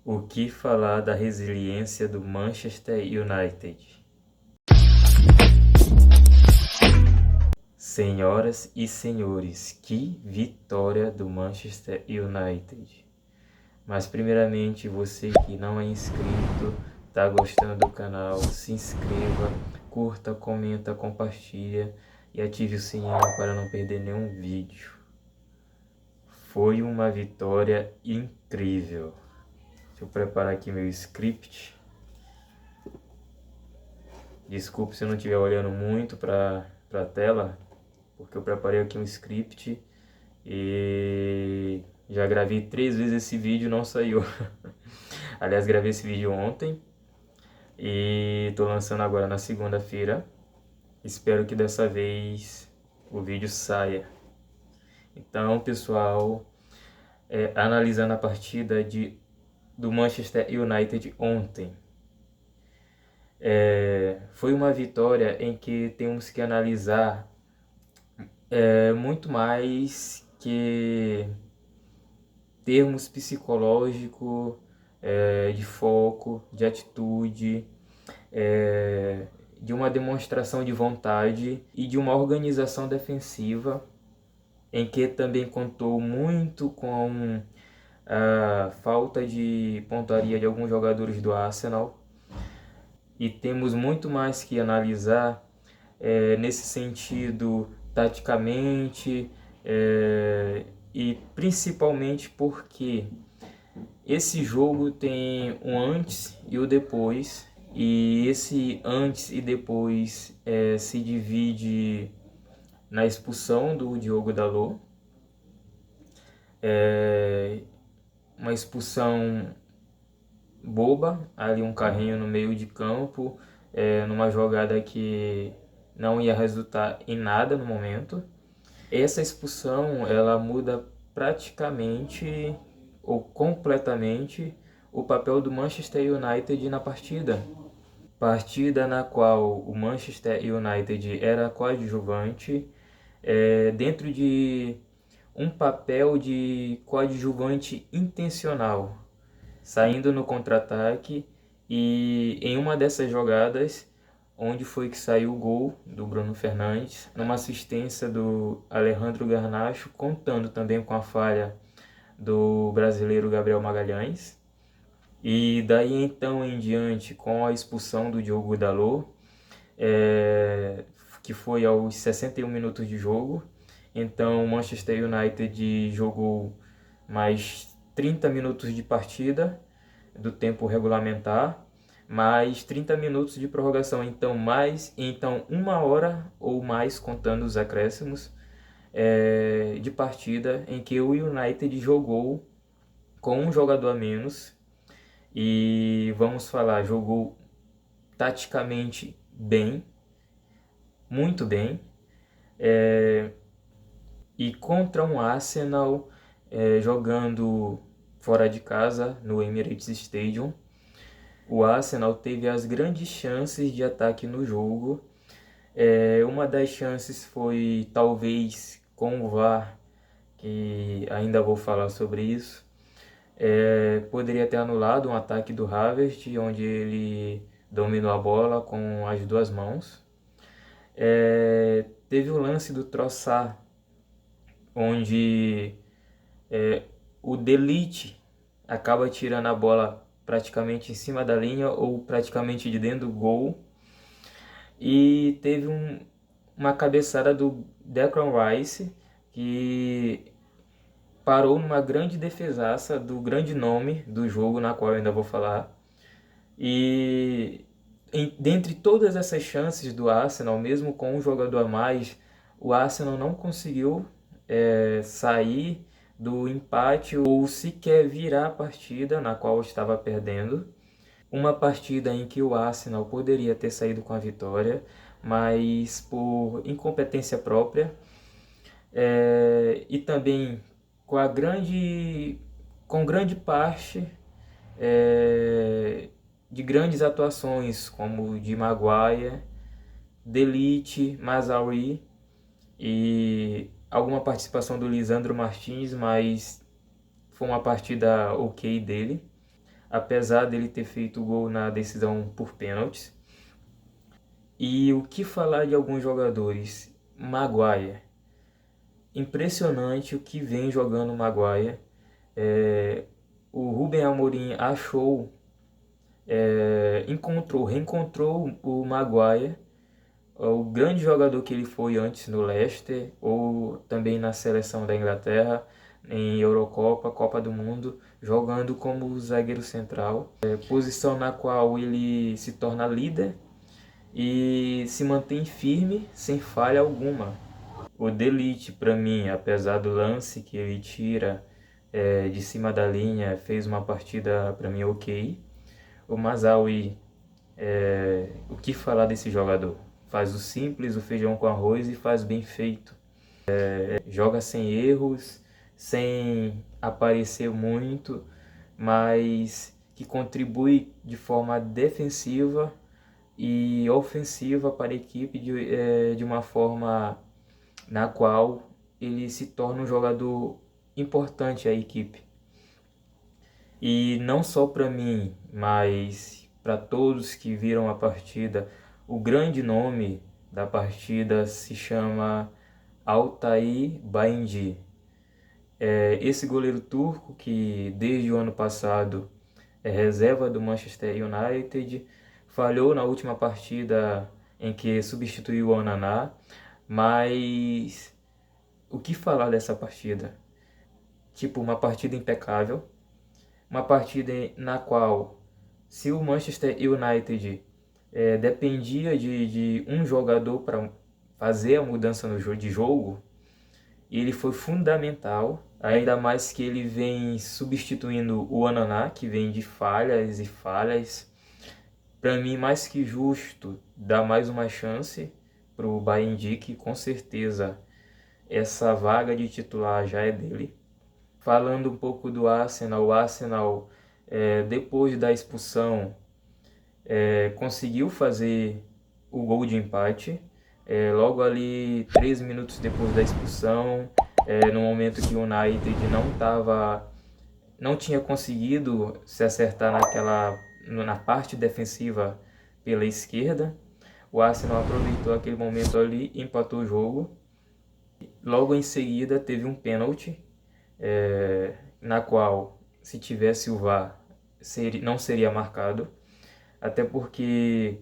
O que falar da resiliência do Manchester United? Senhoras e senhores, que vitória do Manchester United! Mas primeiramente, você que não é inscrito, está gostando do canal, se inscreva, curta, comenta, compartilha e ative o sininho para não perder nenhum vídeo. Foi uma vitória incrível. Deixa eu preparar aqui meu script. Desculpe se eu não estiver olhando muito para a tela, porque eu preparei aqui um script e já gravei 3 vezes esse vídeo e não saiu. Aliás, gravei esse vídeo ontem e tô lançando agora na segunda-feira. Espero que dessa vez o vídeo saia. Então, pessoal, analisando a partida do Manchester United ontem. Foi uma vitória em que temos que analisar muito mais que termos psicológicos, de foco, de atitude, de uma demonstração de vontade e de uma organização defensiva, em que também contou muito com a falta de pontaria de alguns jogadores do Arsenal. E temos muito mais que analisar nesse sentido, taticamente, e principalmente porque esse jogo tem um antes e o depois, e esse antes e depois se divide na expulsão do Diogo Dalot, uma expulsão boba, ali um carrinho no meio de campo, numa jogada que não ia resultar em nada no momento. Essa expulsão, ela muda praticamente ou completamente o papel do Manchester United na partida. Partida na qual o Manchester United era coadjuvante, dentro de um papel de coadjuvante intencional, saindo no contra-ataque, e em uma dessas jogadas, onde foi que saiu o gol do Bruno Fernandes, numa assistência do Alejandro Garnacho, contando também com a falha do brasileiro Gabriel Magalhães. E daí então em diante, com a expulsão do Diogo Dalot, que foi aos 61 minutos de jogo, então o Manchester United jogou mais 30 minutos de partida do tempo regulamentar, mais 30 minutos de prorrogação, então 1 hora ou mais, contando os acréscimos, de partida em que o United jogou com um jogador a menos. E vamos falar, jogou taticamente bem, muito bem, e contra um Arsenal jogando fora de casa no Emirates Stadium. O Arsenal teve as grandes chances de ataque no jogo. Uma das chances foi talvez com o VAR, que ainda vou falar sobre isso. Poderia ter anulado um ataque do Havertz, onde ele dominou a bola com as duas mãos. Teve o lance do Trossard, onde o De Ligt acaba tirando a bola praticamente em cima da linha ou praticamente de dentro do gol. E teve uma cabeçada do Declan Rice, que parou numa grande defesaça do grande nome do jogo, na qual eu ainda vou falar. E dentre todas essas chances do Arsenal, mesmo com um jogador a mais, o Arsenal não conseguiu sair do empate ou sequer virar a partida na qual estava perdendo. Uma partida em que o Arsenal poderia ter saído com a vitória, mas por incompetência própria, e também com grande parte de grandes atuações como de Maguire, De Ligt, Mazraoui e alguma participação do Lisandro Martins, mas foi uma partida ok dele. apesar dele ter feito o gol na decisão por pênaltis. E o que falar de alguns jogadores? Maguire. Impressionante o que vem jogando o Maguire. O Ruben Amorim achou, reencontrou o Maguire, o grande jogador que ele foi antes no Leicester, ou também na seleção da Inglaterra, em Eurocopa, Copa do Mundo, jogando como zagueiro central, posição na qual ele se torna líder e se mantém firme sem falha alguma. O De Ligt, para mim, apesar do lance que ele tira de cima da linha, fez uma partida para mim ok. O Mazraoui, o que falar desse jogador? Faz o simples, o feijão com arroz e faz bem feito. Joga sem erros, sem aparecer muito, mas que contribui de forma defensiva e ofensiva para a equipe de uma forma na qual ele se torna um jogador importante à equipe. E não só para mim, mas para todos que viram a partida, o grande nome da partida se chama Altay Bayındır. Esse goleiro turco que desde o ano passado é reserva do Manchester United, falhou na última partida em que substituiu o Onaná, mas o que falar dessa partida? Tipo, uma partida impecável, uma partida na qual, se o Manchester United dependia de um jogador para fazer a mudança no jogo de jogo, ele foi fundamental, ainda mais que ele vem substituindo o Onaná, que vem de falhas e falhas. Para mim, mais que justo, dá mais uma chance para o Bayındır, que com certeza essa vaga de titular já é dele. Falando um pouco do Arsenal, o Arsenal, depois da expulsão, conseguiu fazer o gol de empate. Logo ali, 3 minutos depois da expulsão, no momento que o United não tinha conseguido se acertar na parte defensiva pela esquerda, o Arsenal aproveitou aquele momento ali e empatou o jogo. Logo em seguida teve um pênalti, na qual, se tivesse o VAR, não seria marcado, até porque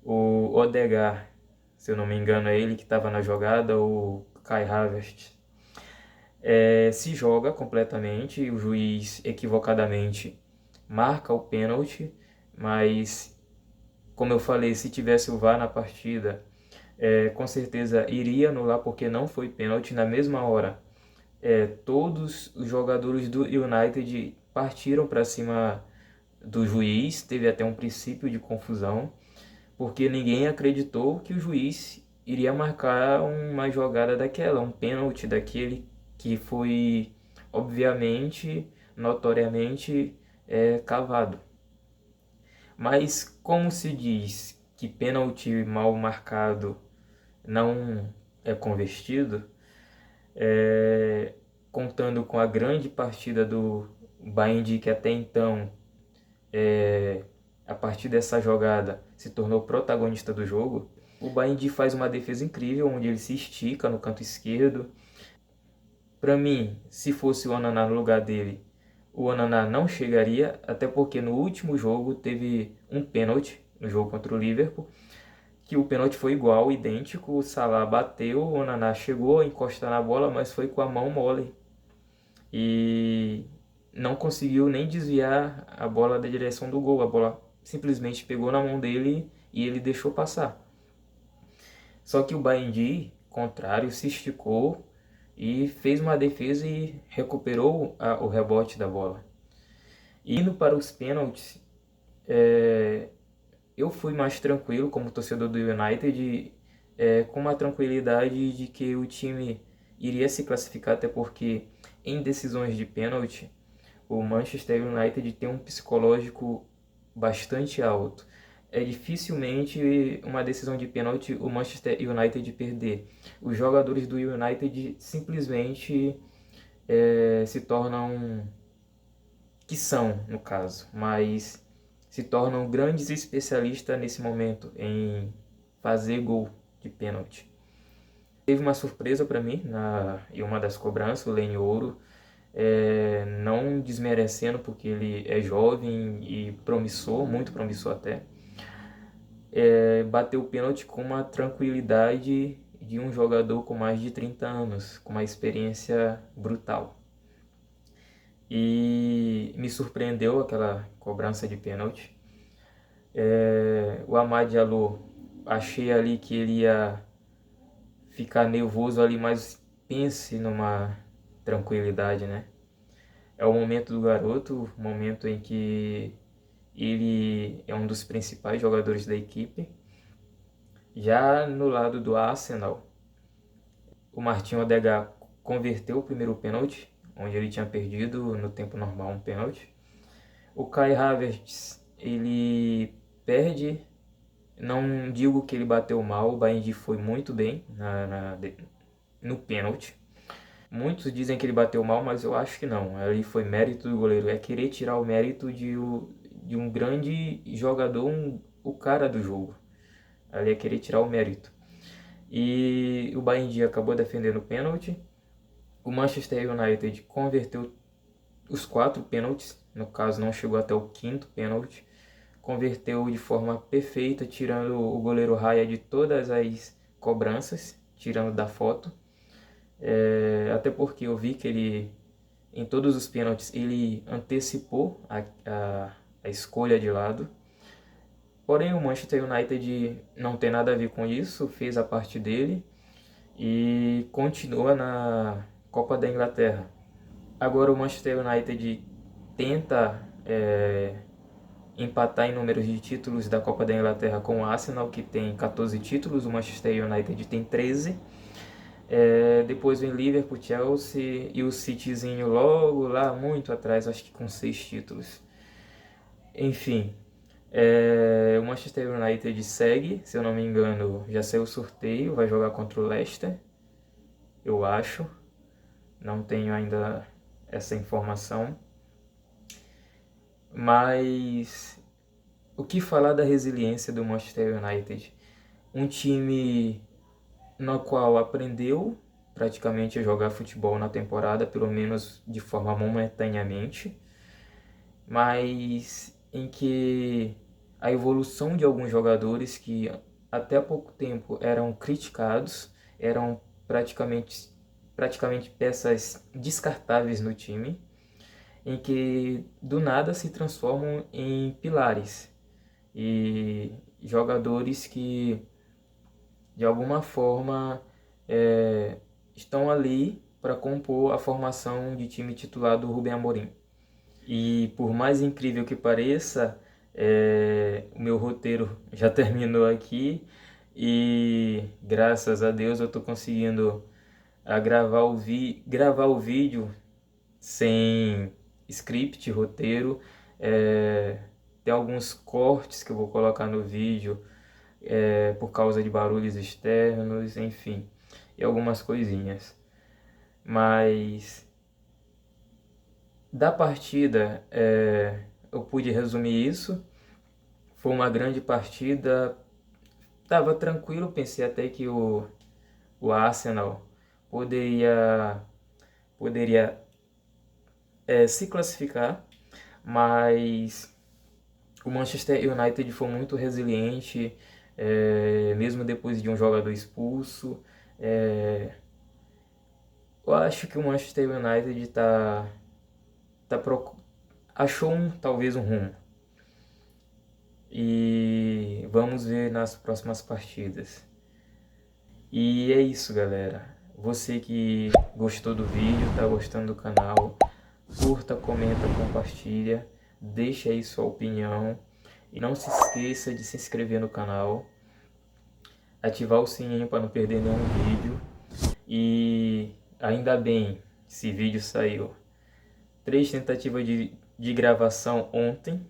o Odegaard, se eu não me engano é ele que estava na jogada, o Kai Havertz, se joga completamente, o juiz equivocadamente marca o pênalti, mas, como eu falei, se tivesse o VAR na partida, com certeza iria anular, porque não foi pênalti. Na mesma hora, todos os jogadores do United partiram para cima do juiz, teve até um princípio de confusão, porque ninguém acreditou que o juiz iria marcar uma jogada daquela, um pênalti daquele que foi, obviamente, notoriamente cavado. Mas como se diz que pênalti mal marcado não é convertido, contando com a grande partida do Bayındır, que até então, a partir dessa jogada, se tornou protagonista do jogo, o Bayındır faz uma defesa incrível, onde ele se estica no canto esquerdo. Para mim, se fosse o Onaná no lugar dele, o Onaná não chegaria, até porque no último jogo teve um pênalti, no jogo contra o Liverpool, que o pênalti foi igual, idêntico, o Salah bateu, o Onaná chegou a encostar na bola, mas foi com a mão mole. E não conseguiu nem desviar a bola da direção do gol, a bola simplesmente pegou na mão dele e ele deixou passar. Só que o Bayındır, contrário, se esticou e fez uma defesa e recuperou o rebote da bola. Indo para os pênaltis, eu fui mais tranquilo como torcedor do United, com uma tranquilidade de que o time iria se classificar, até porque em decisões de pênalti o Manchester United tem um psicológico bastante alto. É dificilmente uma decisão de pênalti o Manchester United perder. Os jogadores do United simplesmente se tornam que são, no caso, mas se tornam grandes especialistas nesse momento em fazer gol de pênalti. Teve uma surpresa para mim em uma das cobranças, o Leny Ouro, não desmerecendo porque ele é jovem e promissor, muito promissor até, bateu o pênalti com uma tranquilidade de um jogador com mais de 30 anos, com uma experiência brutal. E me surpreendeu aquela cobrança de pênalti. O Amad Diallo, achei ali que ele ia ficar nervoso ali, mas pense numa tranquilidade, né? É o momento do garoto, o momento em que ele é um dos principais jogadores da equipe. Já no lado do Arsenal, o Martin Odegaard converteu o primeiro pênalti, onde ele tinha perdido no tempo normal um pênalti. O Kai Havertz, ele perde, não digo que ele bateu mal, o Baindi foi muito bem no pênalti. Muitos dizem que ele bateu mal, mas eu acho que não. Ali foi mérito do goleiro. É querer tirar o mérito de um grande jogador, o cara do jogo. Ali é querer tirar o mérito. E o Baindi acabou defendendo o pênalti. O Manchester United converteu os 4 pênaltis. No caso, não chegou até o 5º pênalti. Converteu de forma perfeita, tirando o goleiro Raya de todas as cobranças, tirando da foto. Até porque eu vi que ele, em todos os pênaltis, ele antecipou a escolha de lado. Porém, o Manchester United não tem nada a ver com isso, fez a parte dele e continua na Copa da Inglaterra. Agora o Manchester United tenta empatar em números de títulos da Copa da Inglaterra com o Arsenal, que tem 14 títulos, o Manchester United tem 13. Depois vem Liverpool, Chelsea e o Cityzinho logo lá, muito atrás, acho que com 6 títulos. Enfim, o Manchester United segue, se eu não me engano, já saiu o sorteio, vai jogar contra o Leicester, eu acho. Não tenho ainda essa informação. Mas o que falar da resiliência do Manchester United? Um time no qual aprendeu praticamente a jogar futebol na temporada, pelo menos de forma momentaneamente, mas em que a evolução de alguns jogadores que até há pouco tempo eram criticados, eram praticamente peças descartáveis no time, em que do nada se transformam em pilares e jogadores que de alguma forma estão ali para compor a formação de time titular do Rubem Amorim. E por mais incrível que pareça, o meu roteiro já terminou aqui e graças a Deus eu estou conseguindo gravar o vídeo sem script, roteiro. Tem alguns cortes que eu vou colocar no vídeo por causa de barulhos externos, enfim, e algumas coisinhas. Mas da partida eu pude resumir isso. Foi uma grande partida, estava tranquilo, pensei até que o Arsenal poderia se classificar, mas o Manchester United foi muito resiliente, mesmo depois de um jogador expulso. Eu acho que o Manchester United achou talvez um rumo. E vamos ver nas próximas partidas. E é isso, galera. Você que gostou do vídeo, tá gostando do canal, curta, comenta, compartilha, deixa aí sua opinião. E não se esqueça de se inscrever no canal, ativar o sininho para não perder nenhum vídeo. E ainda bem, esse vídeo saiu 3 tentativas de gravação ontem.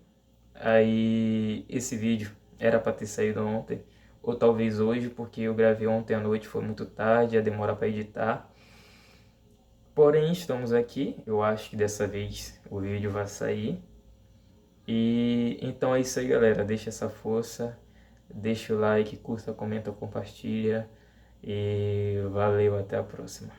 Aí esse vídeo era para ter saído ontem, ou talvez hoje, porque eu gravei ontem à noite, foi muito tarde, ia demorar para editar. Porém, estamos aqui. Eu acho que dessa vez o vídeo vai sair. E então é isso aí, galera. Deixa essa força, deixa o like, curta, comenta, compartilha. E valeu, até a próxima.